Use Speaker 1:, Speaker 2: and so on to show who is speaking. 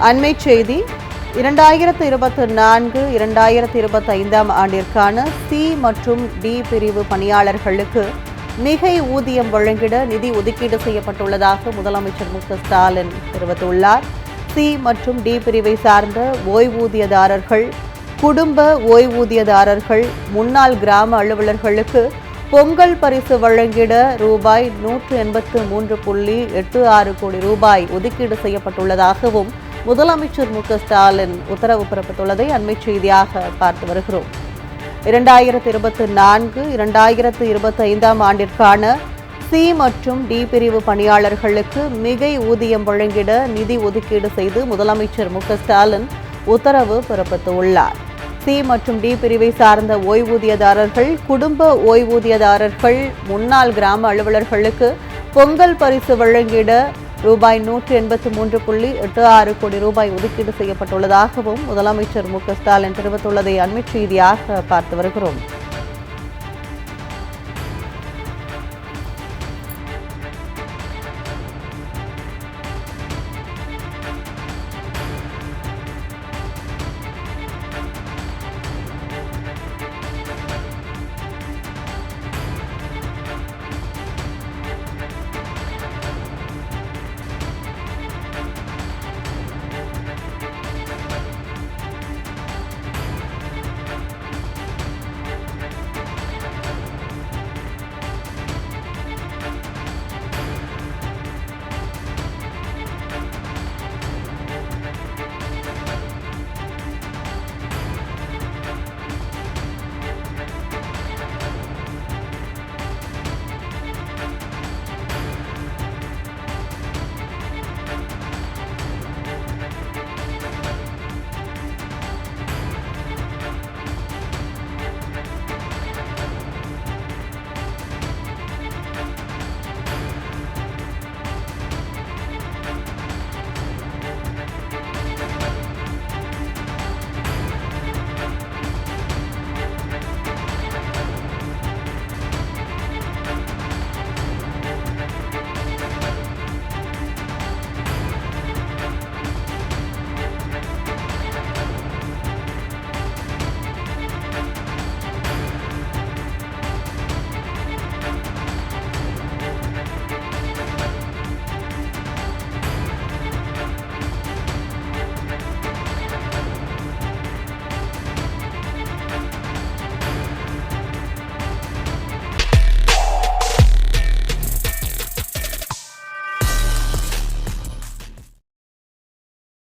Speaker 1: அண்மை செய்தி 2024-2025 ஆண்டிற்கான சி மற்றும் டி பிரிவு பணியாளர்களுக்கு மிகை ஊதியம் வழங்கிட நிதி ஒதுக்கீடு செய்யப்பட்டுள்ளதாக முதலமைச்சர் மு க ஸ்டாலின் தெரிவித்துள்ளார். சி மற்றும் டி பிரிவை சார்ந்த ஓய்வூதியதாரர்கள், குடும்ப ஓய்வூதியதாரர்கள், முன்னாள் கிராம அலுவலர்களுக்கு பொங்கல் பரிசு வழங்கிட ரூபாய் 183.86 கோடி ரூபாய் ஒதுக்கீடு செய்யப்பட்டுள்ளதாகவும் முதலமைச்சர் மு க ஸ்டாலின் உத்தரவு பிறப்பித்துள்ளதை அண்மை செய்தியாக பார்த்து வருகிறோம். 2024-2025 ஆண்டிற்கான சி மற்றும் டி பிரிவு பணியாளர்களுக்கு மிகை ஊதியம் வழங்கிட நிதி ஒதுக்கீடு செய்து முதலமைச்சர் மு க ஸ்டாலின் உத்தரவு பிறப்பித்துள்ளார். சி மற்றும் டி பிரிவை சார்ந்த ஓய்வூதியதாரர்கள், குடும்ப ஓய்வூதியதாரர்கள், முன்னாள் கிராம அலுவலர்களுக்கு பொங்கல் பரிசு வழங்கிட ரூபாய் 183.86 கோடி ரூபாய் ஒதுக்கீடு செய்யப்பட்டுள்ளதாகவும் முதலமைச்சர் மு க ஸ்டாலின் தெரிவித்துள்ளதை அண்மை செய்தியாக பார்த்து வருகிறோம்.